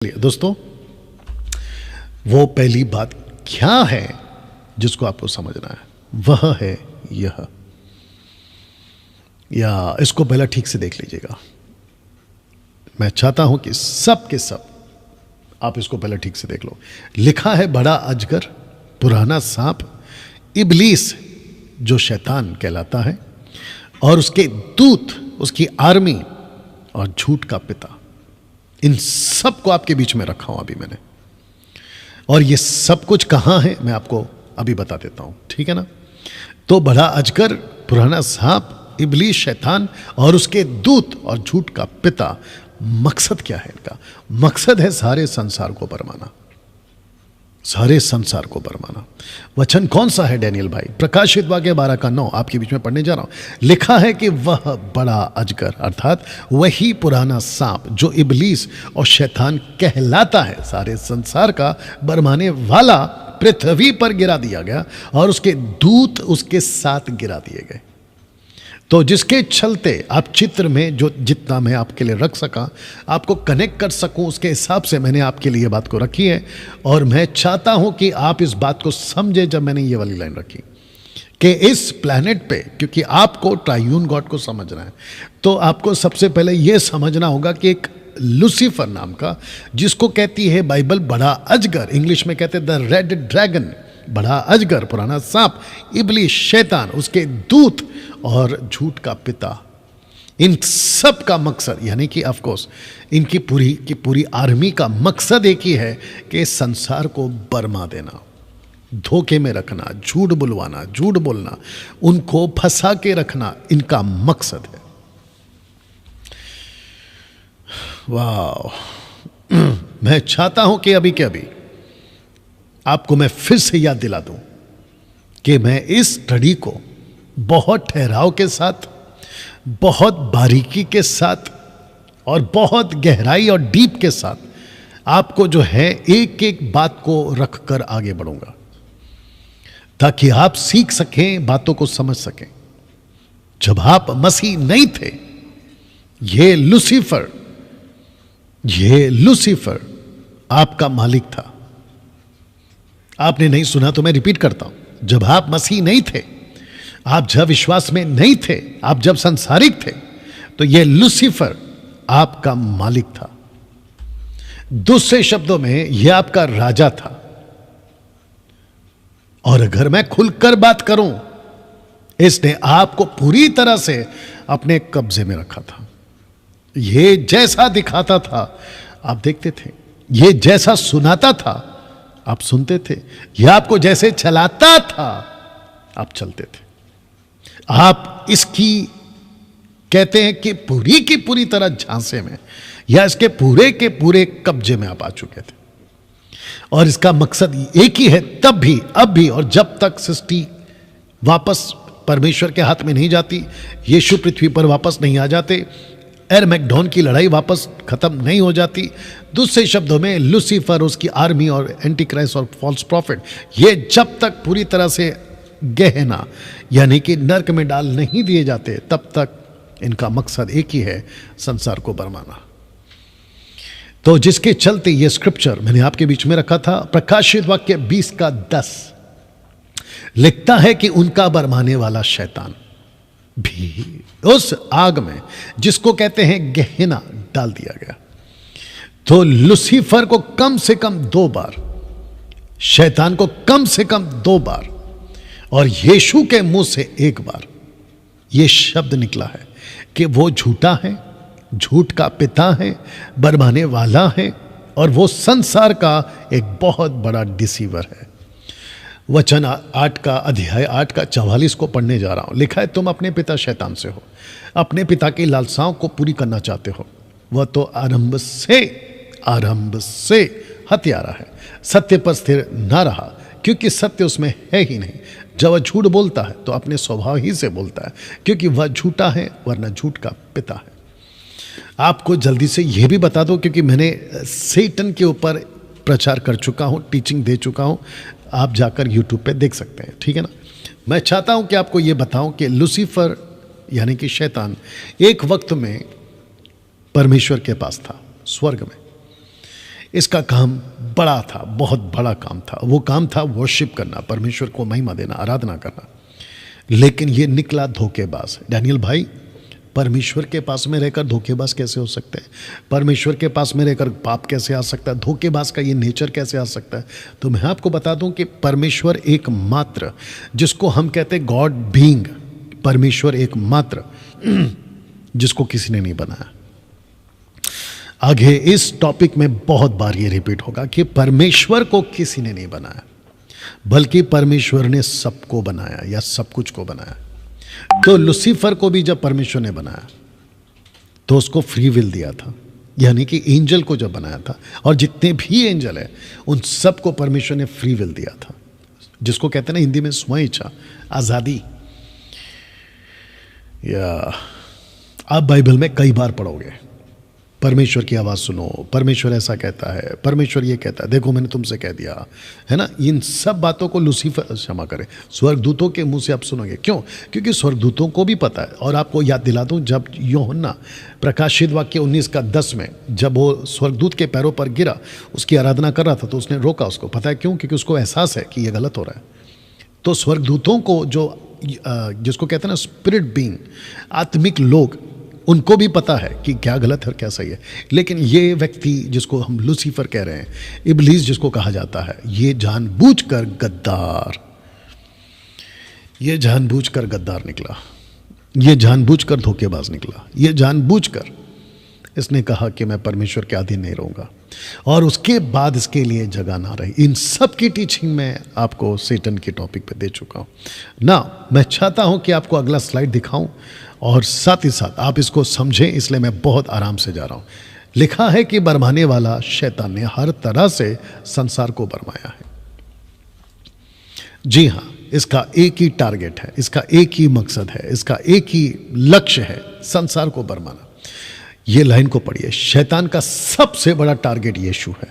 दोस्तों, वो पहली बात क्या है जिसको आपको समझना है, वह है यह। या इसको पहला ठीक से देख लीजिएगा। मैं चाहता हूं कि सब के सब आप इसको पहले ठीक से देख लो। लिखा है बड़ा अजगर, पुराना सांप, इब्लीस जो शैतान कहलाता है, और उसके दूत, उसकी आर्मी, और झूठ का पिता। इन सब को आपके बीच में रखा हूं अभी मैंने, और ये सब कुछ कहां है मैं आपको अभी बता देता हूं, ठीक है ना। तो बड़ा अजगर, पुराना सांप, इब्लीस शैतान और उसके दूत और झूठ का पिता। मकसद क्या है इनका? मकसद है सारे संसार को बरमाना, सारे संसार को बरमाना। वचन कौन सा है डैनियल भाई? प्रकाशित वाक्य 12:9 आपके बीच में पढ़ने जा रहा हूं। लिखा है कि वह बड़ा अजगर अर्थात वही पुराना सांप जो इब्लीस और शैतान कहलाता है, सारे संसार का बरमाने वाला, पृथ्वी पर गिरा दिया गया और उसके दूत उसके साथ गिरा दिए गए। तो जिसके चलते आप चित्र में जो जितना मैं आपके लिए रख सका, आपको कनेक्ट कर सकूं, उसके हिसाब से मैंने आपके लिए बात को रखी है। और मैं चाहता हूं कि आप इस बात को समझे जब मैंने ये वाली लाइन रखी कि इस प्लैनेट पे, क्योंकि आपको ट्रायून गॉड को समझना है, तो आपको सबसे पहले ये समझना होगा कि एक लूसीफर नाम का, जिसको कहती है बाइबल बड़ा अजगर, इंग्लिश में कहते हैं द रेड ड्रैगन, बड़ा अजगर, पुराना सांप, इब्लीस शैतान, उसके दूत और झूठ का पिता। इन सब का मकसद, यानी कि ऑफ कोर्स इनकी पूरी की पूरी आर्मी का मकसद एक ही है कि संसार को बरमा देना, धोखे में रखना, झूठ बुलवाना, झूठ बोलना, उनको फंसा के रखना, इनका मकसद है। वाह! मैं चाहता हूं कि अभी के अभी आपको मैं फिर से याद दिला दूं कि मैं इस स्टडी को बहुत ठहराव के साथ, बहुत बारीकी के साथ और बहुत गहराई और डीप के साथ आपको जो है एक एक बात को रख कर आगे बढ़ूंगा, ताकि आप सीख सकें, बातों को समझ सकें। जब आप मसीह नहीं थे, ये लूसीफर आपका मालिक था। आपने नहीं सुना तो मैं रिपीट करता हूं। जब आप मसीह नहीं थे, आप जब विश्वास में नहीं थे, आप जब संसारिक थे, तो यह लूसीफर आपका मालिक था। दूसरे शब्दों में यह आपका राजा था। और अगर मैं खुलकर बात करूं, इसने आपको पूरी तरह से अपने कब्जे में रखा था। यह जैसा दिखाता था आप देखते थे, यह जैसा सुनाता था आप सुनते थे, यह आपको जैसे चलाता था आप चलते थे। आप इसकी कहते हैं कि पूरी की पूरी तरह झांसे में, या इसके पूरे के पूरे कब्जे में आप आ चुके थे। और इसका मकसद एक ही है, तब भी, अब भी, और जब तक सृष्टि वापस परमेश्वर के हाथ में नहीं जाती, यीशु पृथ्वी पर वापस नहीं आ जाते, एरमैगडोन की लड़ाई वापस खत्म नहीं हो जाती। दूसरे शब्दों में लूसीफर, उसकी आर्मी और एंटी क्राइस्ट और फॉल्स प्रॉफिट, ये जब तक पूरी तरह से गहना यानी कि नर्क में डाल नहीं दिए जाते, तब तक इनका मकसद एक ही है, संसार को बरमाना। तो जिसके चलते ये स्क्रिप्चर मैंने आपके बीच में रखा था, प्रकाशित वाक्य 20:10 लिखता है कि उनका बरमाने वाला शैतान भी उस आग में, जिसको कहते हैं गहना, डाल दिया गया। तो लूसीफर को कम से कम 2 बार, शैतान को कम से कम 2 बार, और यीशु के मुंह से 1 बार यह शब्द निकला है कि वो झूठा है, झूठ का पिता है, बरमाने वाला है, और वो संसार का एक बहुत बड़ा डिसीवर है। वचन 8 का अध्याय 8 का 44 को पढ़ने जा रहा हूं। लिखा है, तुम अपने पिता शैतान से हो, अपने पिता की लालसाओं को पूरी करना चाहते हो। वह तो आरंभ से हत्यारा है, सत्य पर स्थिर ना रहा, क्योंकि सत्य उसमें है ही नहीं। जब वह झूठ बोलता है तो अपने स्वभाव ही से बोलता है, क्योंकि वह झूठा है, वरना झूठ का पिता है। आपको जल्दी से यह भी बता दो, क्योंकि मैंने सैटन के ऊपर प्रचार कर चुका हूं, टीचिंग दे चुका हूं, आप जाकर YouTube पे देख सकते हैं, ठीक है ना। मैं चाहता हूं कि आपको यह बताऊं कि लूसीफर यानी कि शैतान एक वक्त में परमेश्वर के पास था, स्वर्ग में। इसका काम बड़ा था, बहुत बड़ा काम था। वो काम था वर्शिप करना, परमेश्वर को महिमा देना, आराधना करना। लेकिन ये निकला धोखेबाज। डैनियल भाई, परमेश्वर के पास में रहकर धोखेबाज कैसे हो सकते हैं? परमेश्वर के पास में रहकर पाप कैसे आ सकता है? धोखेबाज का ये नेचर कैसे आ सकता है? तो मैं आपको बता दूं कि परमेश्वर एकमात्र, जिसको हम कहते हैं गॉड बीइंग, परमेश्वर एकमात्र जिसको किसी ने नहीं बनाया। आगे इस टॉपिक में बहुत बार ये रिपीट होगा कि परमेश्वर को किसी ने नहीं बनाया, बल्कि परमेश्वर ने सबको बनाया या सब कुछ को बनाया। तो लूसीफर को भी जब परमेश्वर ने बनाया तो उसको फ्री विल दिया था, यानी कि एंजल को जब बनाया था, और जितने भी एंजल है उन सबको परमेश्वर ने फ्री विल दिया था, जिसको कहते हैं ना हिंदी में स्वयं इच्छा, आज़ादी। या आप बाइबल में कई बार पढ़ोगे, परमेश्वर की आवाज़ सुनो, परमेश्वर ऐसा कहता है, परमेश्वर ये कहता है, देखो मैंने तुमसे कह दिया है ना। इन सब बातों को लूसीफर, क्षमा करें, स्वर्गदूतों के मुंह से आप सुनोगे। क्यों? क्योंकि स्वर्गदूतों को भी पता है। और आपको याद दिला दूं, जब यूहन्ना प्रकाशित वाक्य 19:10 में जब वो स्वर्गदूत के पैरों पर गिरा, उसकी आराधना कर रहा था, तो उसने रोका उसको। पता है क्यों? क्योंकि उसको एहसास है कि ये गलत हो रहा है। तो स्वर्गदूतों को, जो जिसको कहते हैं ना स्पिरिट बीइंग, आत्मिक लोग, उनको भी पता है कि क्या गलत है और क्या सही है। लेकिन ये व्यक्ति जिसको हम लूसीफर कह रहे हैं, इब्लीस जिसको कहा जाता है, ये जानबूझकर गद्दार, ये जानबूझकर गद्दार निकला, ये जानबूझकर धोखेबाज निकला, ये जानबूझकर इसने कहा कि मैं परमेश्वर के अधीन नहीं रहूंगा, और उसके बाद इसके लिए जगह ना रही। इन सब की टीचिंग मैं आपको सेटन के टॉपिक पे दे चुका हूं ना। मैं चाहता हूं कि आपको अगला स्लाइड दिखाऊं और साथ ही साथ आप इसको समझें, इसलिए मैं बहुत आराम से जा रहा हूं। लिखा है कि बरमाने वाला शैतान ने हर तरह से संसार को बरमाया है। जी हां, इसका एक ही टारगेट है, इसका एक ही मकसद है, इसका एक ही लक्ष्य है, संसार को बरमाना। ये लाइन को पढ़िए, शैतान का सबसे बड़ा टारगेट यीशु है।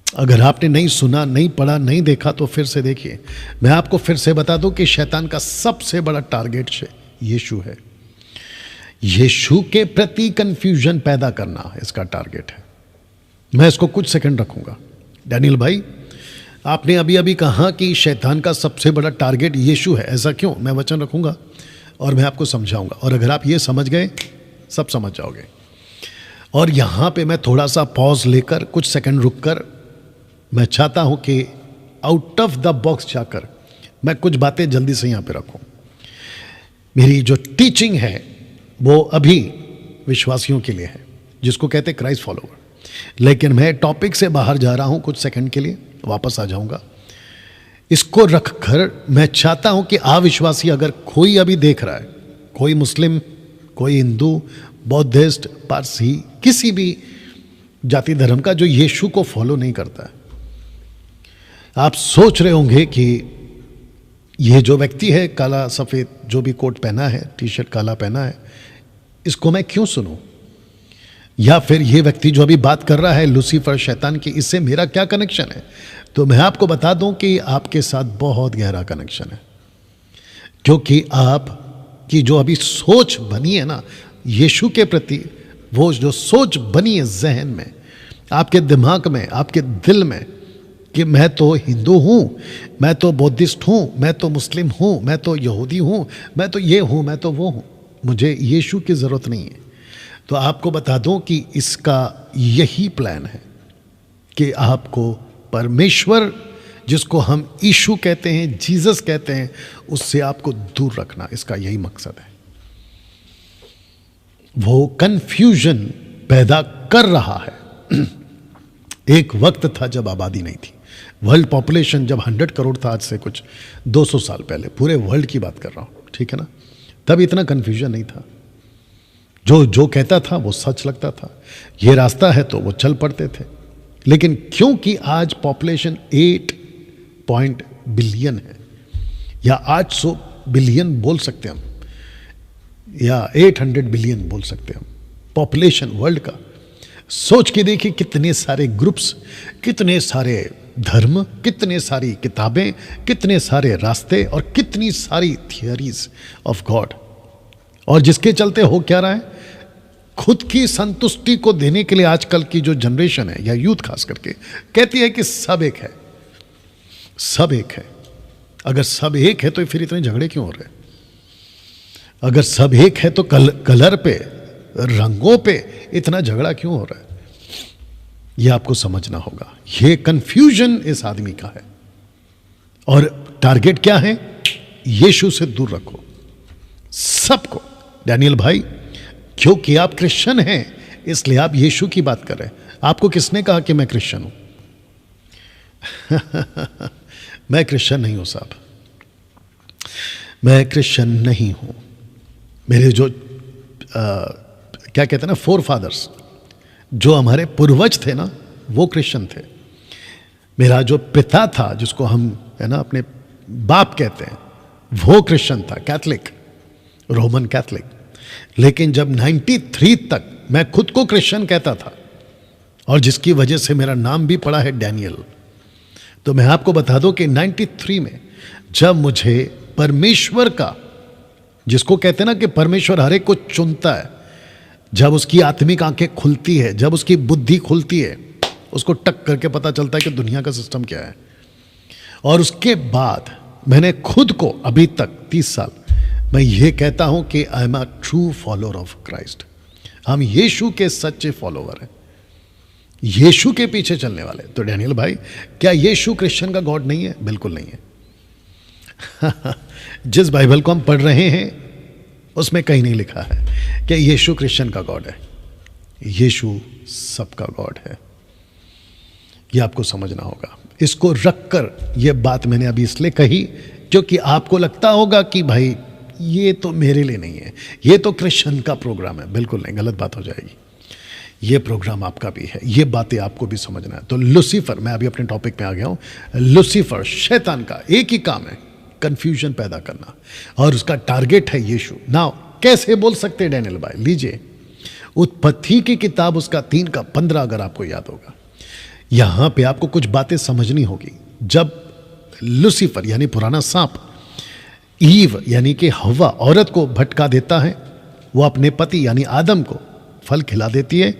अगर आपने नहीं सुना, नहीं पढ़ा, नहीं देखा तो फिर से देखिए। मैं आपको फिर से बता दूं कि शैतान का सबसे बड़ा टारगेट यीशु है। यीशु के प्रति कंफ्यूजन पैदा करना इसका टारगेट है। मैं इसको कुछ सेकंड रखूंगा। डैनियल भाई, आपने अभी अभी कहा कि शैतान का सबसे बड़ा टारगेट यीशु है, ऐसा क्यों? मैं वचन रखूंगा और मैं आपको समझाऊंगा, और अगर आप ये समझ गए, सब समझ जाओगे। और यहां पे मैं थोड़ा सा पॉज लेकर, कुछ सेकंड रुककर, मैं चाहता हूं कि आउट ऑफ द बॉक्स जाकर मैं कुछ बातें जल्दी से यहां पे रखूं। मेरी जो टीचिंग है वो अभी विश्वासियों के लिए है, जिसको कहते हैं क्राइस्ट फॉलोवर, लेकिन मैं टॉपिक से बाहर जा रहा हूं कुछ सेकंड के लिए, वापस आ जाऊंगा। इसको रखकर मैं चाहता हूं कि अविश्वासी, अगर कोई अभी देख रहा है, कोई मुस्लिम, कोई हिंदू, बौद्धिस्ट, पारसी, किसी भी जाति धर्म का, जो यीशु को फॉलो नहीं करता है, आप सोच रहे होंगे कि ये जो व्यक्ति है, काला सफ़ेद जो भी कोट पहना है, टी शर्ट काला पहना है, इसको मैं क्यों सुनूं? या फिर ये व्यक्ति जो अभी बात कर रहा है लूसीफर, शैतान की, इससे मेरा क्या कनेक्शन है? तो मैं आपको बता दूं कि आपके साथ बहुत गहरा कनेक्शन है, क्योंकि आप की जो अभी सोच बनी है ना यीशु के प्रति, वो जो सोच बनी है जहन में, आपके दिमाग में, आपके दिल में, कि मैं तो हिंदू हूं, मैं तो बौद्धिस्ट हूं, मैं तो मुस्लिम हूं, मैं तो यहूदी हूं, मैं तो ये हूं, मैं तो वो हूं, मुझे यीशु की ज़रूरत नहीं है। तो आपको बता दूं कि इसका यही प्लान है कि आपको परमेश्वर, जिसको हम यीशु कहते हैं, जीसस कहते हैं, उससे आपको दूर रखना, इसका यही मकसद है। वो कंफ्यूजन पैदा कर रहा है। एक वक्त था जब आबादी नहीं थी, वर्ल्ड पॉपुलेशन जब 100 करोड़ था, आज से कुछ 200 साल पहले, पूरे वर्ल्ड की बात कर रहा हूं, ठीक है ना। तब इतना कंफ्यूजन नहीं था, जो कहता था वो सच लगता था, ये रास्ता है तो वो चल पड़ते थे। लेकिन क्योंकि आज पॉपुलेशन 8 बिलियन है, या 800 बिलियन बोल सकते हम, या 800 बिलियन बोल सकते हम, पॉपुलेशन वर्ल्ड का। सोच के देखिए कितने सारे ग्रुप्स, कितने सारे धर्म, कितने सारी किताबें, कितने सारे रास्ते, और कितनी सारी थियरीज ऑफ गॉड। और जिसके चलते हो क्या रहा है, खुद की संतुष्टि को देने के लिए आजकल की जो जनरेशन है या यूथ खास करके कहती है कि सब एक है, सब एक है। अगर सब एक है तो फिर इतने झगड़े क्यों हो रहे हैं? अगर सब एक है तो कलर पे, रंगों पे इतना झगड़ा क्यों हो रहा है? यह आपको समझना होगा। यह कंफ्यूजन इस आदमी का है और टारगेट क्या है? यीशु से दूर रखो सबको। डैनियल भाई, क्योंकि आप क्रिश्चियन हैं इसलिए आप यीशु की बात कर रहे हैं। आपको किसने कहा कि मैं क्रिश्चियन हूं? मैं क्रिश्चियन नहीं हूं साहब, मैं क्रिश्चियन नहीं हूं। मेरे जो क्या कहते हैं ना, फोर फादर्स, जो हमारे पूर्वज थे ना, वो क्रिश्चियन थे। मेरा जो पिता था, जिसको हम है ना अपने बाप कहते हैं, वो क्रिश्चियन था, कैथलिक, रोमन कैथलिक। लेकिन जब 93 तक मैं खुद को क्रिश्चियन कहता था, और जिसकी वजह से मेरा नाम भी पड़ा है डैनियल, तो मैं आपको बता दूं कि 93 में जब मुझे परमेश्वर का, जिसको कहते हैं ना कि परमेश्वर हर एक को चुनता है, जब उसकी आत्मिक आंखें खुलती है, जब उसकी बुद्धि खुलती है, उसको टक करके पता चलता है कि दुनिया का सिस्टम क्या है। और उसके बाद मैंने खुद को अभी तक 30 साल मैं ये कहता हूं कि I am a true follower of Christ. हम यीशु के सच्चे फॉलोअर हैं, यीशु के पीछे चलने वाले। तो डैनियल भाई, क्या यीशु क्रिश्चियन का गॉड नहीं है? बिल्कुल नहीं है। जिस बाइबल को हम पढ़ रहे हैं उसमें कहीं नहीं लिखा है कि यीशु क्रिश्चियन का गॉड है। यीशु सबका गॉड है, यह आपको समझना होगा। इसको रखकर यह बात मैंने अभी इसलिए कही क्योंकि आपको लगता होगा कि भाई ये तो मेरे लिए नहीं है, ये तो क्रिश्चियन का प्रोग्राम है। बिल्कुल नहीं, गलत बात हो जाएगी। ये प्रोग्राम आपका भी है, ये बातें आपको भी समझना है। तो लूसीफर, मैं अभी अपने टॉपिक पे आ गया हूं। लूसीफर शैतान का एक ही काम है, कंफ्यूजन पैदा करना, और उसका टारगेट है यीशु। नाउ कैसे बोल सकते हैं डैनियल भाई? लीजिए, उत्पत्ति की किताब उसका 3:15 अगर आपको याद होगा, यहां पे आपको कुछ बातें समझनी होगी। जब लूसीफर यानी पुराना सांप ईव यानी कि हवा औरत को भटका देता है, वो अपने पति यानी आदम को फल खिला देती है।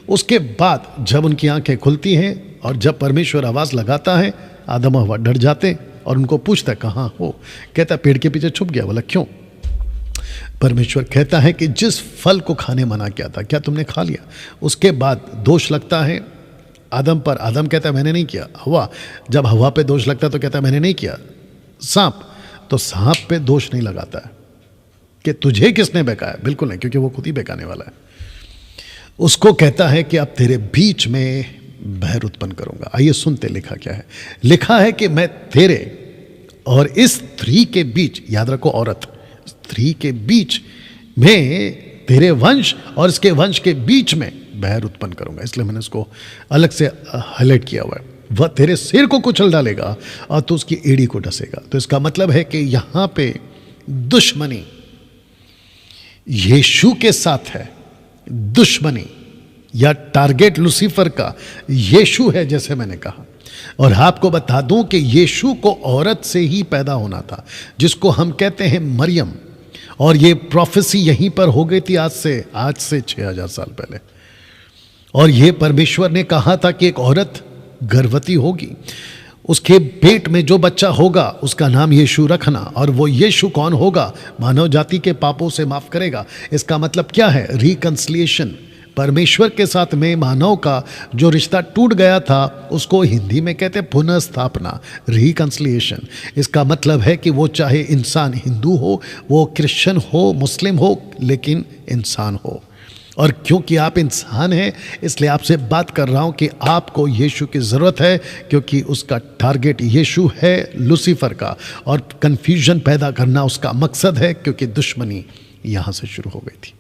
उसके बाद जब उनकी आंखें खुलती हैं और जब परमेश्वर आवाज लगाता है, आदम हवा डर जाते और उनको पूछता है कहाँ हो? कहता पेड़ के पीछे छुप गया। बोला क्यों? परमेश्वर कहता है कि जिस फल को खाने मना किया था, क्या तुमने खा लिया? उसके बाद दोष लगता है आदम पर। आदम कहता है मैंने नहीं किया। हवा, जब हवा पे दोष लगता है तो कहता है मैंने नहीं किया। सांप, तो सांप पे दोष नहीं लगाता है कि तुझे किसने बहकाया, बिल्कुल नहीं, क्योंकि वो खुद ही बहकाने वाला है। उसको कहता है कि अब तेरे बीच में बहर उत्पन्न करूंगा। आइए सुनते लिखा क्या है। लिखा है कि मैं तेरे और इस स्त्री के बीच, याद रखो औरत, स्त्री के बीच में तेरे वंश और इसके वंश के बीच में बहर उत्पन्न करूंगा। इसलिए मैंने इसको अलग से हाईलाइट किया हुआ है। वह तेरे सिर को कुचल डालेगा और तू उसकी एड़ी को डसेगा। तो इसका मतलब है कि यहां पे दुश्मनी यीशु के साथ है। दुश्मनी या टारगेट लूसीफर का यीशु है, जैसे मैंने कहा। और आपको बता दूं कि यीशु को औरत से ही पैदा होना था, जिसको हम कहते हैं मरियम। और ये प्रोफेसी यहीं पर हो गई थी आज से 6000 साल पहले। और ये परमेश्वर ने कहा था कि एक औरत गर्भवती होगी, उसके पेट में जो बच्चा होगा उसका नाम यीशु रखना। और वो यीशु कौन होगा? मानव जाति के पापों से माफ करेगा। इसका मतलब क्या है? रिकंसिलिएशन। परमेश्वर के साथ में मानव का जो रिश्ता टूट गया था, उसको हिंदी में कहते हैं पुनर्स्थापना, रिकंसिलिएशन। इसका मतलब है कि वो चाहे इंसान हिंदू हो, वो क्रिश्चियन हो, मुस्लिम हो, लेकिन इंसान हो। और क्योंकि आप इंसान हैं, इसलिए आपसे बात कर रहा हूं कि आपको यीशु की ज़रूरत है, क्योंकि उसका टारगेट यीशु है लूसीफर का। और कंफ्यूजन पैदा करना उसका मकसद है, क्योंकि दुश्मनी यहां से शुरू हो गई थी।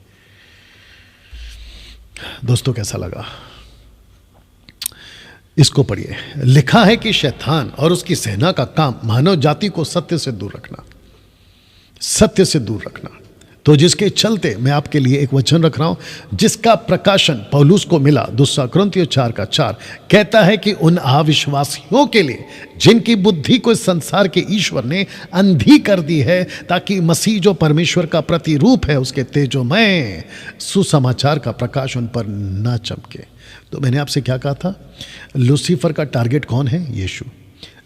दोस्तों कैसा लगा? इसको पढ़िए। लिखा है कि शैतान और उसकी सेना का काम मानव जाति को सत्य से दूर रखना, सत्य से दूर रखना। तो जिसके चलते मैं आपके लिए एक वचन रख रहा हूं, जिसका प्रकाशन पौलुस को मिला। 2 कुरिन्थियों 4:4 कहता है कि उन अविश्वासियों के लिए जिनकी बुद्धि को इस संसार के ईश्वर ने अंधी कर दी है, ताकि मसीह जो परमेश्वर का प्रतिरूप है उसके तेजोमय सुसमाचार का प्रकाश उन पर न चमके। तो मैंने आपसे क्या कहा था, लूसीफर का टारगेट कौन है? यीशु।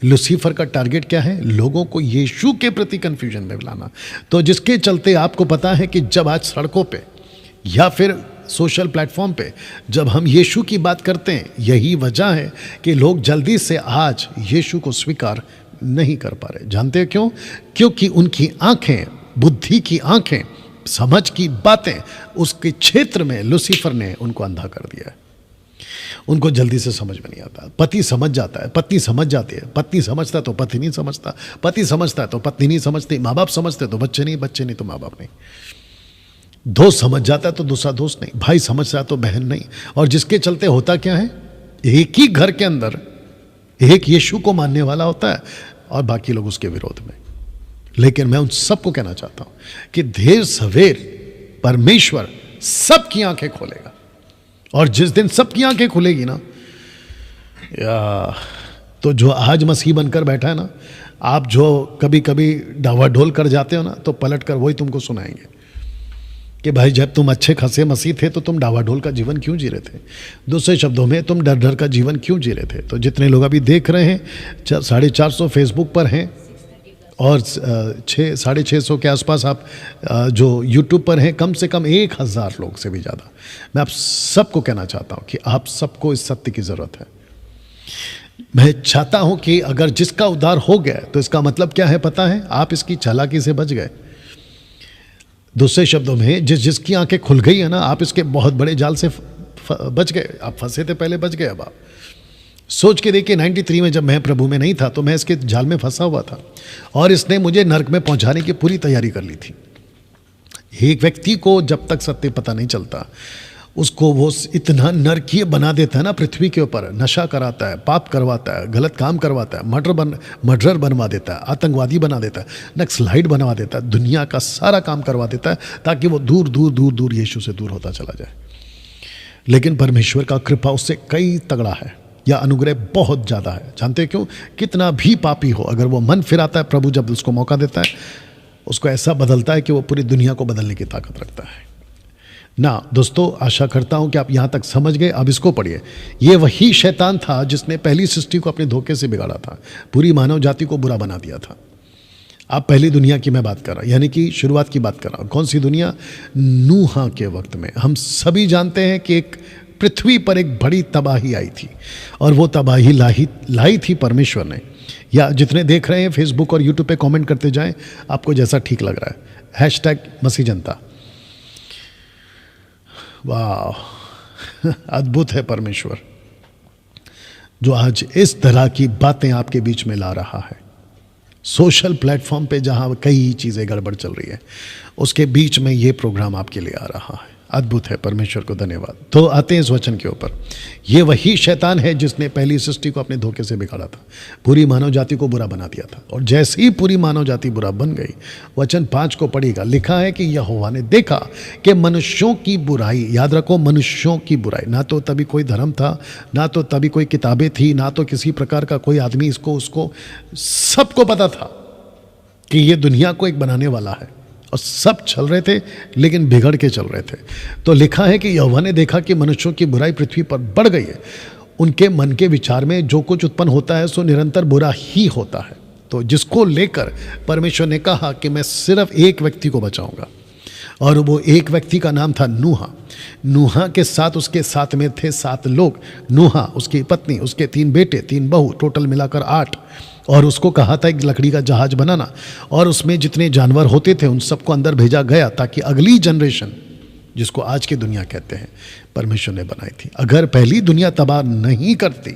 लूसीफर का टारगेट क्या है? लोगों को यीशु के प्रति कंफ्यूजन में लाना। तो जिसके चलते आपको पता है कि जब आज सड़कों पे या फिर सोशल प्लेटफॉर्म पे जब हम यीशु की बात करते हैं, यही वजह है कि लोग जल्दी से आज यीशु को स्वीकार नहीं कर पा रहे। जानते हैं क्यों? क्योंकि उनकी आंखें, बुद्धि की आंखें, समझ की बातें, उसके क्षेत्र में लूसीफर ने उनको अंधा कर दिया है। उनको जल्दी से समझ में नहीं आता। पति समझ जाता है, पत्नी समझ जाती है, पत्नी समझता है तो पति नहीं समझता, पति समझता है तो पत्नी नहीं समझती, माँ बाप समझते तो बच्चे नहीं, बच्चे नहीं तो माँ बाप नहीं, दोस्त समझ जाता है तो दूसरा दोस्त नहीं, भाई समझता है तो बहन नहीं। और जिसके चलते होता क्या है, एक ही घर के अंदर एक यीशु को मानने वाला होता है और बाकी लोग उसके विरोध में। लेकिन मैं उन सबको कहना चाहता हूं कि देर सवेर परमेश्वर सबकी आंखें खोलेगा, और जिस दिन सबकी आंखें खुलेगी ना, या तो जो आज मसीह बनकर बैठा है ना, आप जो कभी कभी डावाडोल कर जाते हो ना, तो पलट कर वही तुमको सुनाएंगे कि भाई जब तुम अच्छे खासे मसीह थे तो तुम डावाडोल का जीवन क्यों जी रहे थे? दूसरे शब्दों में, तुम डर डर का जीवन क्यों जी रहे थे? तो जितने लोग अभी देख रहे हैं, 450 फेसबुक पर हैं और 650 के आसपास आप जो यूट्यूब पर हैं, कम से कम 1000 लोग से भी ज़्यादा। मैं आप सबको कहना चाहता हूँ कि आप सबको इस सत्य की ज़रूरत है। मैं चाहता हूँ कि अगर जिसका उद्धार हो गया तो इसका मतलब क्या है पता है? आप इसकी चालाकी से बच गए। दूसरे शब्दों में, जिसकी आंखें खुल गई है ना, आप इसके बहुत बड़े जाल से बच गए। आप फंसे थे पहले, बच गए। अब आप सोच के देखिए, 93 में जब मैं प्रभु में नहीं था तो मैं इसके जाल में फंसा हुआ था और इसने मुझे नरक में पहुंचाने की पूरी तैयारी कर ली थी। एक व्यक्ति को जब तक सत्य पता नहीं चलता, उसको वो इतना नरकीय बना देता है ना पृथ्वी के ऊपर। नशा कराता है, पाप करवाता है, गलत काम करवाता है, मर्डर बनवा देता है, आतंकवादी बना देता है, नक्सलाइट बनवा देता है, दुनिया का सारा काम करवा देता है ताकि वो दूर दूर दूर दूर यीशु से दूर होता चला जाए। लेकिन परमेश्वर का कृपा उससे कई तगड़ा है, या अनुग्रह बहुत ज़्यादा है। जानते हैं क्यों? कितना भी पापी हो, अगर वो मन फिराता है, प्रभु जब उसको मौका देता है, उसको ऐसा बदलता है कि वो पूरी दुनिया को बदलने की ताकत रखता है ना। दोस्तों, आशा करता हूं कि आप यहां तक समझ गए। अब इसको पढ़िए। ये वही शैतान था जिसने पहली सृष्टि को अपने धोखे से बिगाड़ा था, पूरी मानव जाति को बुरा बना दिया था। आप पहली दुनिया की मैं बात कर रहा हूं, यानी कि शुरुआत की बात कर रहा हूं। कौन सी दुनिया? नूह के वक्त में। हम सभी जानते हैं कि एक पृथ्वी पर एक बड़ी तबाही आई थी, और वो तबाही लाई थी परमेश्वर ने। या जितने देख रहे हैं फेसबुक और यूट्यूब पे कमेंट करते जाएं, आपको जैसा ठीक लग रहा है। #मसीह जनता। वाह, अद्भुत है परमेश्वर जो आज इस तरह की बातें आपके बीच में ला रहा है। सोशल प्लेटफॉर्म पे जहां कई चीज़ें गड़बड़ चल रही है, उसके बीच में ये प्रोग्राम आपके लिए आ रहा है। अद्भुत है, परमेश्वर को धन्यवाद। तो आते हैं इस वचन के ऊपर। ये वही शैतान है जिसने पहली सृष्टि को अपने धोखे से बिगाड़ा था, पूरी मानव जाति को बुरा बना दिया था। और जैसे ही पूरी मानव जाति बुरा बन गई, वचन 5 को पढ़िएगा, लिखा है कि यहोवा ने देखा कि मनुष्यों की बुराई, याद रखो मनुष्यों की बुराई, ना तो तभी कोई धर्म था, ना तो तभी कोई किताबें थी, ना तो किसी प्रकार का कोई आदमी इसको उसको, सबको पता था कि ये दुनिया को एक बनाने वाला है, और सब चल रहे थे लेकिन बिगड़ के चल रहे थे। तो लिखा है कि यहोवा ने देखा कि मनुष्यों की बुराई पृथ्वी पर बढ़ गई है। उनके मन के विचार में जो कुछ उत्पन्न होता है सो निरंतर बुरा ही होता है। तो जिसको लेकर परमेश्वर ने कहा कि मैं सिर्फ एक व्यक्ति को बचाऊंगा, और वो एक व्यक्ति का नाम था नूहा। नूहा के साथ उसके साथ में थे 7 लोग। नूहा, उसकी पत्नी, उसके 3 बेटे, 3 बहू, टोटल मिलाकर 8। और उसको कहा था एक लकड़ी का जहाज बनाना, और उसमें जितने जानवर होते थे उन सबको अंदर भेजा गया, ताकि अगली जनरेशन, जिसको आज की दुनिया कहते हैं, परमेश्वर ने बनाई थी। अगर पहली दुनिया तबाह नहीं करती,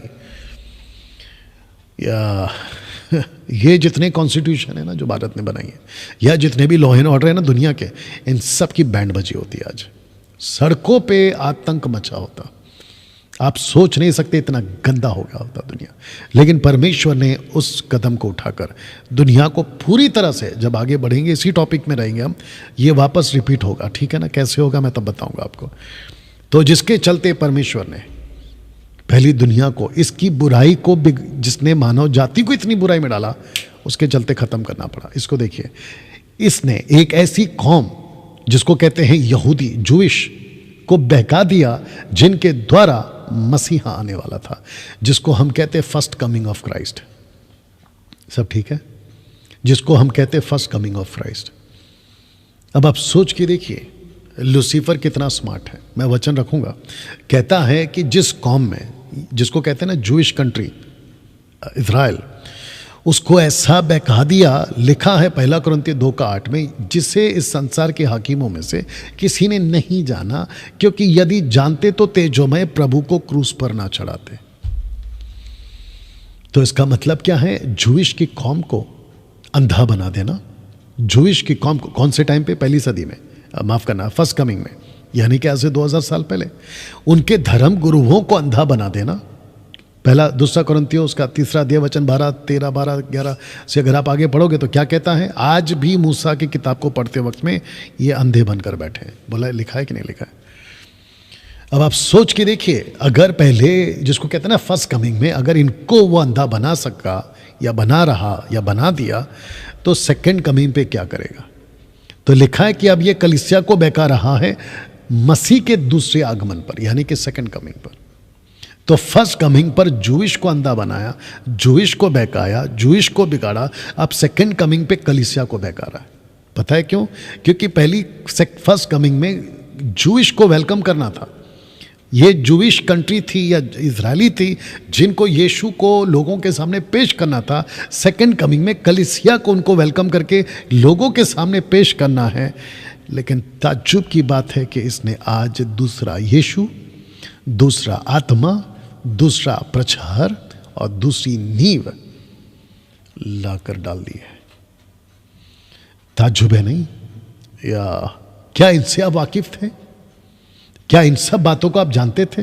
या ये जितने कॉन्स्टिट्यूशन है ना जो भारत ने बनाई है, या जितने भी लॉ एंड ऑर्डर है ना दुनिया के, इन सब की बैंड बजी होती। आज सड़कों पे आतंक मचा होता, आप सोच नहीं सकते इतना गंदा हो गया होता दुनिया। लेकिन परमेश्वर ने उस कदम को उठाकर दुनिया को पूरी तरह से, जब आगे बढ़ेंगे इसी टॉपिक में रहेंगे हम, ये वापस रिपीट होगा, ठीक है ना? कैसे होगा मैं तब बताऊंगा आपको। तो जिसके चलते परमेश्वर ने पहली दुनिया को, इसकी बुराई को, जिसने मानव जाति को इतनी बुराई में डाला, उसके चलते खत्म करना पड़ा। इसको देखिए, इसने एक ऐसी कौम जिसको कहते हैं यहूदी, जूइश को बहका दिया, जिनके द्वारा मसीहा आने वाला था, जिसको हम कहते हैं फर्स्ट कमिंग ऑफ क्राइस्ट। सब ठीक है? जिसको हम कहते हैं फर्स्ट कमिंग ऑफ क्राइस्ट। अब आप सोच के देखिए लूसीफर कितना स्मार्ट है। मैं वचन रखूंगा, कहता है कि जिस कौम में, जिसको कहते हैं ना जूइश कंट्री, इजराइल, उसको ऐसा बहका दिया, लिखा है 1 कुरिन्थियों 2:8 में, जिसे इस संसार के हाकिमों में से किसी ने नहीं जाना, क्योंकि यदि जानते तो तेजोमय प्रभु को क्रूस पर ना चढ़ाते। तो इसका मतलब क्या है? जूइश की कौम को अंधा बना देना। जूइश की कौम को कौन से टाइम पे? पहली सदी में, माफ करना, फर्स्ट कमिंग में, यानी कि आज से 2000 साल पहले। उनके धर्म गुरुओं को अंधा बना देना। पहला 2 कुरिन्थियों उसका 3 अध्याय वचन 12, 13, 12, 11 से अगर आप आगे पढ़ोगे तो क्या कहता है? आज भी मूसा की किताब को पढ़ते वक्त में ये अंधे बनकर बैठे हैं। बोला, लिखा है कि नहीं लिखा है? अब आप सोच के देखिए, अगर पहले, जिसको कहते हैं ना फर्स्ट कमिंग में, अगर इनको वो अंधा बना सका या बना रहा या बना दिया, तो सेकेंड कमिंग पे क्या करेगा? तो लिखा है कि अब ये कलीसिया को बहका रहा है मसीह के दूसरे आगमन पर, यानी कि सेकंड कमिंग पर। तो फर्स्ट कमिंग पर जूइश को अंधा बनाया, जूइश को बहकाया, जूइश को बिगाड़ा, अब सेकंड कमिंग पे कलीसिया को बहका रहा है। पता है क्यों? क्योंकि पहली फर्स्ट कमिंग में जूइश को वेलकम करना था। ये जूइश कंट्री थी या इजरायली थी, जिनको यीशु को लोगों के सामने पेश करना था। सेकंड कमिंग में कलीसिया को उनको वेलकम करके लोगों के सामने पेश करना है। लेकिन ताज्जुब की बात है कि इसने आज दूसरा यीशु, दूसरा आत्मा, दूसरा प्रचार और दूसरी नींव लाकर डाल दी है। ताज्जुब है नहीं? या क्या इनसे आप वाकिफ थे? क्या इन सब बातों को आप जानते थे?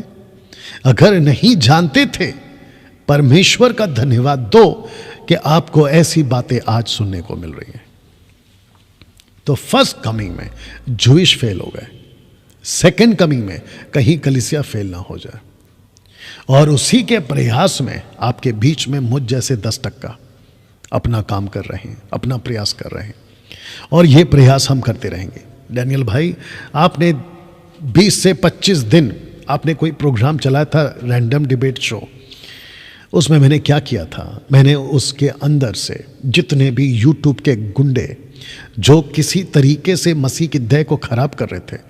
अगर नहीं जानते थे, परमेश्वर का धन्यवाद दो कि आपको ऐसी बातें आज सुनने को मिल रही हैं। तो फर्स्ट कमिंग में जूइश फेल हो गए, सेकंड कमिंग में कहीं कलीसिया फेल ना हो जाए। और उसी के प्रयास में आपके बीच में मुझ जैसे 10% अपना काम कर रहे हैं, अपना प्रयास कर रहे हैं, और ये प्रयास हम करते रहेंगे। डैनियल भाई, आपने 20 से 25 दिन आपने कोई प्रोग्राम चलाया था, रैंडम डिबेट शो। उसमें मैंने क्या किया था? मैंने उसके अंदर से जितने भी यूट्यूब के गुंडे जो किसी तरीके से मसीह की देह को खराब कर रहे थे,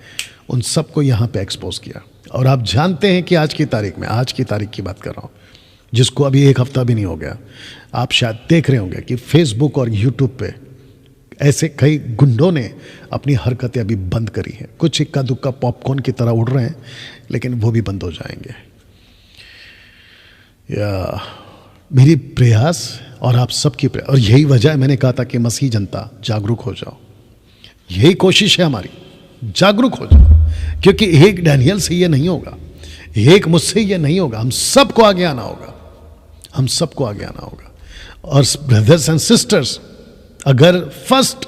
उन सबको यहाँ पे एक्सपोज किया। और आप जानते हैं कि आज की तारीख में, आज की तारीख की बात कर रहा हूँ, जिसको अभी 1 हफ्ता भी नहीं हो गया, आप शायद देख रहे होंगे कि फेसबुक और यूट्यूब पे ऐसे कई गुंडों ने अपनी हरकतें अभी बंद करी हैं। कुछ इक्का दुक्का पॉपकॉर्न की तरह उड़ रहे हैं, लेकिन वो भी बंद हो जाएंगे। या मेरी प्रयास और आप सबकी प्रयास, और यही वजह है मैंने कहा था कि मसीह जनता जागरूक हो जाओ। यही कोशिश है हमारी, जागरूक हो जाओ, क्योंकि एक डैनियल से ये नहीं होगा, एक मुझसे ये नहीं होगा। हम सबको आगे आना होगा, हम सबको आगे आना होगा। और ब्रदर्स एंड सिस्टर्स, अगर first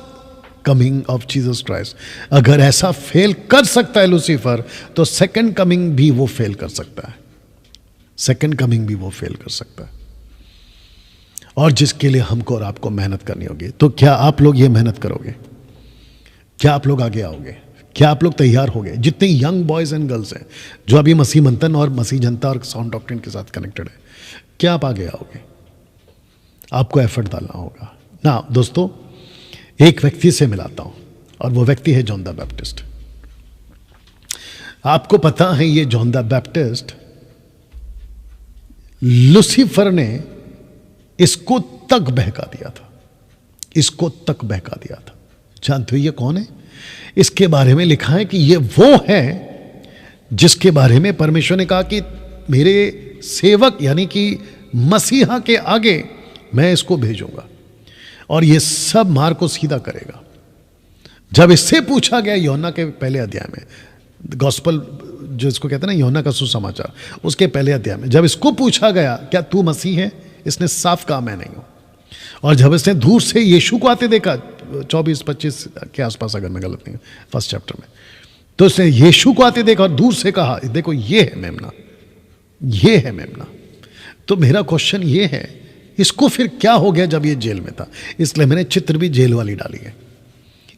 coming of Jesus Christ अगर ऐसा फेल कर सकता है लूसीफर, तो सेकंड कमिंग भी वो फेल कर सकता है। सेकंड कमिंग भी वो फेल कर सकता है, और जिसके लिए हमको और आपको मेहनत करनी होगी। तो क्या आप लोग ये मेहनत करोगे? क्या आप लोग आगे आओगे? क्या आप लोग तैयार होगे? जितने यंग बॉयज एंड गर्ल्स हैं जो अभी मसीह मंथन और मसीह जनता और साउंड डॉक्ट्रिन के साथ कनेक्टेड है, क्या आप आगे आओगे? आपको एफर्ट डालना होगा ना। दोस्तों, एक व्यक्ति से मिलाता हूं, और वो व्यक्ति है जॉन द बैप्टिस्ट। आपको पता है, ये जॉन द बैप्टिस्ट, लूसीफर ने इसको तक बहका दिया था, इसको तक बहका दिया था। जानते हो ये कौन है? इसके बारे में लिखा है कि ये वो है जिसके बारे में परमेश्वर ने कहा कि मेरे सेवक यानी कि मसीहा के आगे मैं इसको भेजूंगा और ये सब मार्ग को सीधा करेगा। जब इससे पूछा गया यूहन्ना के पहले अध्याय में, गॉस्पल जो इसको कहते हैं ना यूहन्ना का सुसमाचार, उसके पहले अध्याय में जब इसको पूछा गया क्या तू मसीह है, इसने साफ कहा मैं नहीं हूं। और जब इसने दूर से यीशु को आते देखा 24-25 के आसपास अगर मैं गलत नहीं हूं, फर्स्ट चैप्टर में, तो इसने यीशु को आते देखा और दूर से कहा देखो ये है मेमना, ये है मेमना। तो मेरा क्वेश्चन ये है इसको फिर क्या हो गया जब ये जेल में था, इसलिए मैंने चित्र भी जेल वाली डाली है।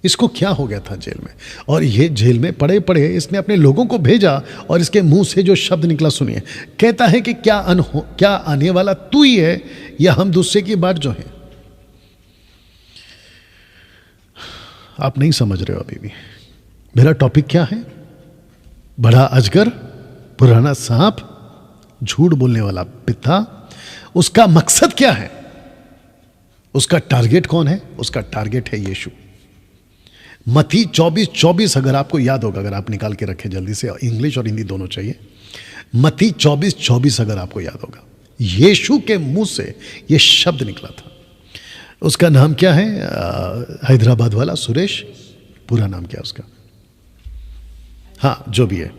इसको क्या हो गया था जेल में, और ये जेल में पड़े पड़े इसने अपने लोगों को भेजा और इसके मुंह से जो शब्द निकला सुनिए, कहता है कि क्या आने वाला तू ही है या हम दूसरे की बात जो है। आप नहीं समझ रहे हो अभी भी। मेरा टॉपिक क्या है? बड़ा अजगर, पुराना सांप, झूठ बोलने वाला पिता। उसका मकसद क्या है? उसका टारगेट कौन है? उसका टारगेट है यीशु। मत्ती 24:24 अगर आपको याद होगा, अगर आप निकाल के रखें जल्दी से, इंग्लिश और हिंदी दोनों चाहिए। मत्ती 24:24 अगर आपको याद होगा, यीशु के मुंह से यह शब्द निकला था। उसका नाम क्या है? हैदराबाद वाला सुरेश, पूरा नाम क्या है उसका? हाँ, जो भी है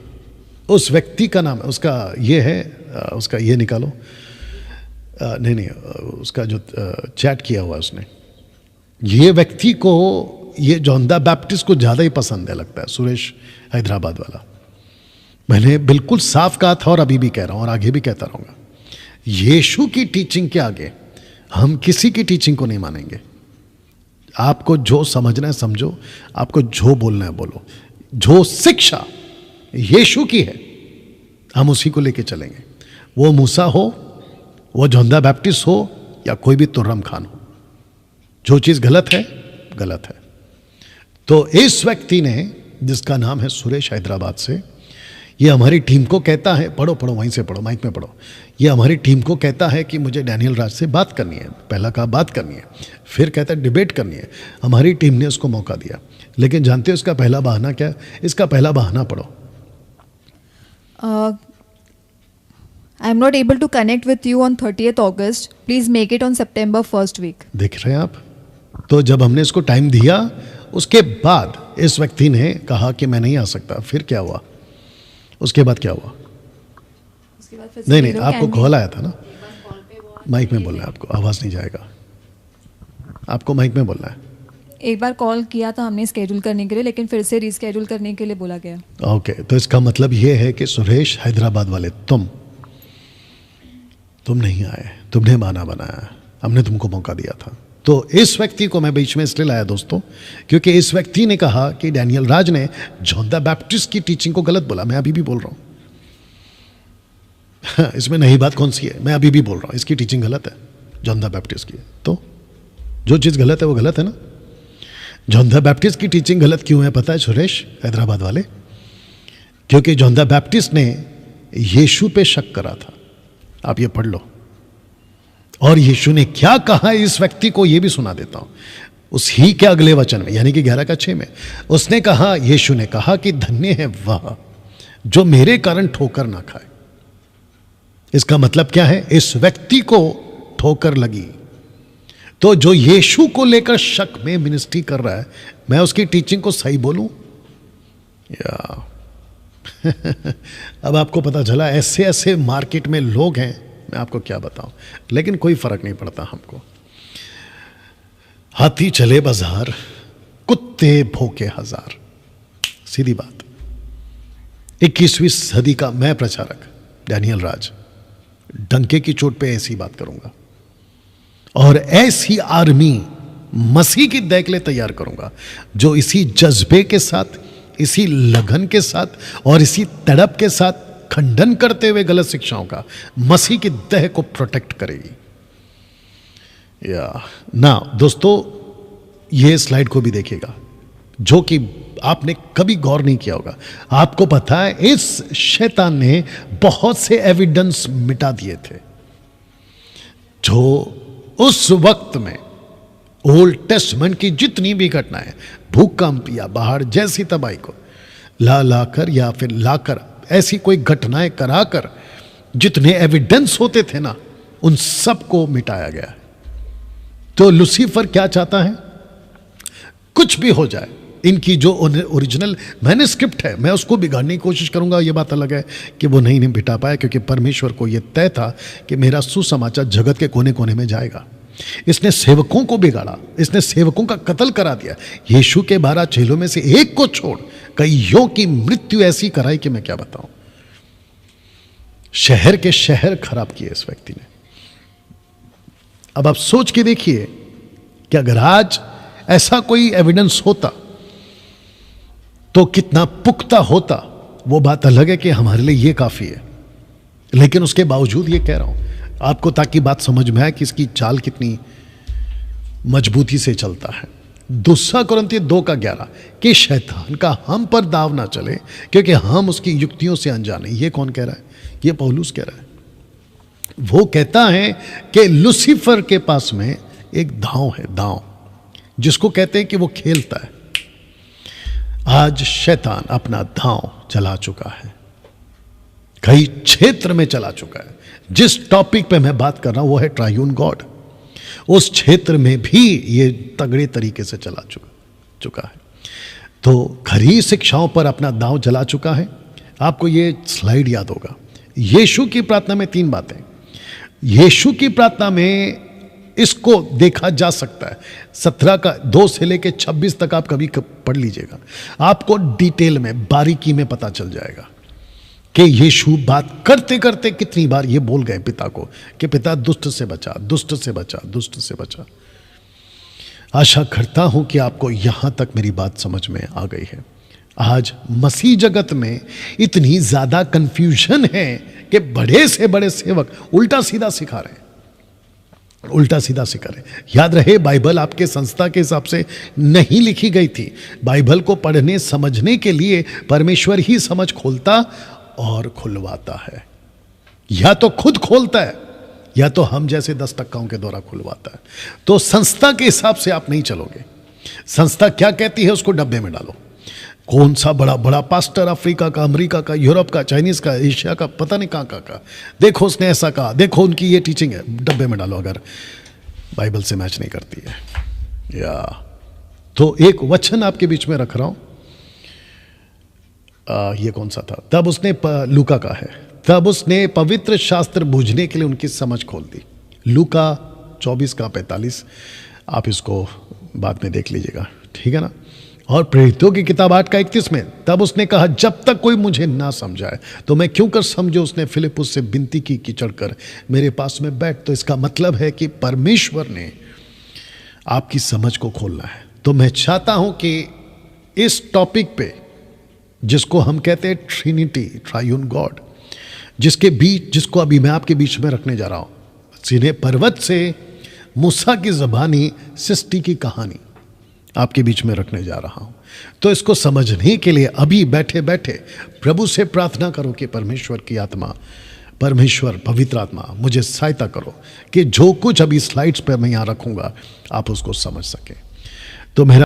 उस व्यक्ति का नाम, उसका ये है, उसका ये निकालो। नहीं, उसका जो चैट किया हुआ उसने, ये व्यक्ति को ये जॉन द बैप्टिस्ट को ज़्यादा ही पसंद है लगता है, सुरेश हैदराबाद वाला। मैंने बिल्कुल साफ कहा था और अभी भी कह रहा हूँ और आगे भी कहता रहूँगा, यीशु की टीचिंग के आगे हम किसी की टीचिंग को नहीं मानेंगे। आपको जो समझना है समझो, आपको जो बोलना है बोलो। जो शिक्षा यीशु की है हम उसी को लेके चलेंगे। वो मूसा हो, वो जॉन द बैप्टिस्ट हो, या कोई भी तुर्रम खान हो। जो चीज़ गलत है गलत है। तो इस व्यक्ति ने, जिसका नाम है सुरेश हैदराबाद से, ये हमारी टीम को कहता है, पढ़ो वहीं से पढ़ो, माइक में पढ़ो। ये हमारी टीम को कहता है कि मुझे डैनियल राज से बात करनी है। पहला कहा बात करनी है, फिर कहता है डिबेट करनी है। हमारी टीम ने उसको मौका दिया, लेकिन जानते हो इसका पहला बहाना क्या? इसका पहला बहाना पढ़ो। I am not able to connect with you on 30th August. Please make it on September 1st week. देख रहे हैं आप? तो जब हमने इसको टाइम दिया, उसके बाद इस व्यक्ति ने कहा कि मैं नहीं आ सकता। फिर क्या हुआ? उसके बाद क्या हुआ? उसके बाद नहीं, आपको कॉल आया था ना? माइक में बोलना है आपको, आवाज़ नहीं जाएगा। आपको माइक में बोलना है। एक बार कॉल किया था हमने स्केड्यूल करने के लिए, लेकिन फिर से रीस्केड्यूल करने के लिए बोला गया। ओके, तो इसका मतलब ये है कि सुरेश हैदराबाद वाले, तुम नहीं आए, तुमने बहाना बनाया, हमने तुमको मौका दिया था। तो इस व्यक्ति को मैं बीच में इसलिए लाया दोस्तों, क्योंकि इस व्यक्ति ने कहा कि डैनियल राज ने जॉन द बैप्टिस्ट की टीचिंग को गलत बोला। मैं अभी भी बोल रहा हूँ इसमें नई बात कौन सी है? मैं अभी भी बोल रहा हूँ इसकी टीचिंग गलत है, जॉन द बैप्टिस्ट की। तो जो चीज़ गलत है वो गलत है ना। जॉन द बैप्टिस्ट की टीचिंग गलत क्यों है पता है सुरेश हैदराबाद वाले? क्योंकि जॉन द बैप्टिस्ट ने यीशु पे शक करा था। आप ये पढ़ लो। और यीशु ने क्या कहा इस व्यक्ति को, ये भी सुना देता हूं। उस ही के अगले वचन में, यानी कि 11:6 में उसने कहा, यीशु ने कहा कि धन्य है वह जो मेरे कारण ठोकर ना खाए। इसका मतलब क्या है? इस व्यक्ति को ठोकर लगी। तो जो यीशु को लेकर शक में मिनिस्ट्री कर रहा है, मैं उसकी टीचिंग को सही बोलूं या अब आपको पता चला ऐसे ऐसे मार्केट में लोग हैं, मैं आपको क्या बताऊं, लेकिन कोई फर्क नहीं पड़ता हमको। हाथी चले बाजार, कुत्ते भौंके हजार, सीधी बात। 21वीं सदी का मैं प्रचारक डैनियल राज डंके की चोट पे ऐसी बात करूंगा और ऐसी आर्मी मसीह की दया के लिए तैयार करूंगा जो इसी जज्बे के साथ, इसी लगन के साथ और इसी तड़प के साथ खंडन करते हुए गलत शिक्षाओं का मसीह की देह को प्रोटेक्ट करेगी। या ना दोस्तों, ये स्लाइड को भी देखिएगा, जो कि आपने कभी गौर नहीं किया होगा। आपको पता है इस शैतान ने बहुत से एविडेंस मिटा दिए थे जो उस वक्त में ओल्ड टेस्टमेंट की जितनी भी घटनाएं, भूकंप या बाढ़ जैसी तबाही को लाकर या फिर लाकर ऐसी कोई घटनाएं कराकर जितने एविडेंस होते थे ना, उन सब को मिटाया गया है। तो लूसीफर क्या चाहता है? कुछ भी हो जाए, इनकी जो ओरिजिनल मैन्युस्क्रिप्ट है, मैं उसको बिगाड़ने की कोशिश करूंगा। ये बात अलग है कि वो नहीं बिठा पाया, क्योंकि परमेश्वर को ये तय था कि मेरा सुसमाचार जगत के कोने कोने में जाएगा। इसने सेवकों को बिगाड़ा, इसने सेवकों का कत्ल करा दिया। यीशु के 12 चेलों में से एक को छोड़ कईयों की मृत्यु ऐसी कराई कि मैं क्या बताऊं। शहर के शहर खराब किए इस व्यक्ति ने। अब आप सोच के देखिए कि अगर आज ऐसा कोई एविडेंस होता तो कितना पुख्ता होता। वो बात अलग है कि हमारे लिए ये काफी है, लेकिन उसके बावजूद ये कह रहा हूं आपको, ताकि बात समझ में आए कि इसकी चाल कितनी मजबूती से चलता है। 2 कुरिन्थियों 2:11 कि शैतान का हम पर दाव ना चले, क्योंकि हम उसकी युक्तियों से अनजाने। ये कौन कह रहा है? ये पौलुस कह रहा है। वो कहता है कि लूसीफर के पास में एक दांव है, दांव जिसको कहते हैं कि वो खेलता है। आज शैतान अपना दांव चला चुका है, कई क्षेत्र में चला चुका है। जिस टॉपिक पे मैं बात कर रहा हूं वो है ट्रायून गॉड। उस क्षेत्र में भी ये तगड़े तरीके से चला चुका है। तो खरी शिक्षाओं पर अपना दांव चला चुका है। आपको ये स्लाइड याद होगा, यीशु की प्रार्थना में 3 बातें। यीशु की प्रार्थना में इसको देखा जा सकता है। 17 का 2 से लेके 26 तक आप कभी पढ़ लीजिएगा, आपको डिटेल में बारीकी में पता चल जाएगा कि यीशु बात करते करते कितनी बार ये बोल गए पिता को कि पिता दुष्ट से बचा, दुष्ट से बचा, दुष्ट से बचा। आशा करता हूं कि आपको यहां तक मेरी बात समझ में आ गई है। आज मसीह जगत में इतनी ज्यादा कंफ्यूजन है कि बड़े से बड़े सेवक उल्टा सीधा सिखा रहे हैं, उल्टा सीधा सिखा रहे हैं। याद रहे, बाइबल आपके संस्था के हिसाब से नहीं लिखी गई थी। बाइबल को पढ़ने समझने के लिए परमेश्वर ही समझ खोलता और खुलवाता है। या तो खुद खोलता है या तो हम जैसे 10 टक्काओं के द्वारा खुलवाता है। तो संस्था के हिसाब से आप नहीं चलोगे। संस्था क्या कहती है उसको डब्बे में डालो। कौन सा बड़ा बड़ा पास्टर अफ्रीका का, अमेरिका का, यूरोप का, चाइनीज का, एशिया का, पता नहीं कहाँ का, देखो उसने ऐसा कहा, देखो उनकी ये टीचिंग है, डब्बे में डालो अगर बाइबल से मैच नहीं करती है। या तो एक वचन आपके बीच में रख रहा हूं, ये कौन सा था? तब उसने लूका का है, तब उसने पवित्र शास्त्र बूझने के लिए उनकी समझ खोल दी। लूका 24:45 आप इसको बाद में देख लीजिएगा, ठीक है ना। और प्रेरितों की किताब 8:31 में तब उसने कहा, जब तक कोई मुझे ना समझाए तो मैं क्यों कर समझो। उसने फिलिपुस से विनती की कि चढ़कर मेरे पास में बैठ। तो इसका मतलब है कि परमेश्वर ने आपकी समझ को खोलना है। तो मैं चाहता हूं कि इस टॉपिक पे, जिसको हम कहते हैं ट्रिनिटी, ट्रायून गॉड, जिसके बीच, जिसको अभी मैं आपके बीच में रखने जा रहा हूं, सीधे पर्वत से मूसा की ज़बानी सृष्टि की कहानी आपके बीच में रखने जा रहा हूं। तो इसको समझने के लिए अभी बैठे बैठे प्रभु से प्रार्थना करो कि परमेश्वर की आत्मा, परमेश्वर पवित्र आत्मा मुझे सहायता करो कि जो कुछ अभी स्लाइड्स पर मैं यहां रखूंगा आप उसको समझ सके। तो मेरा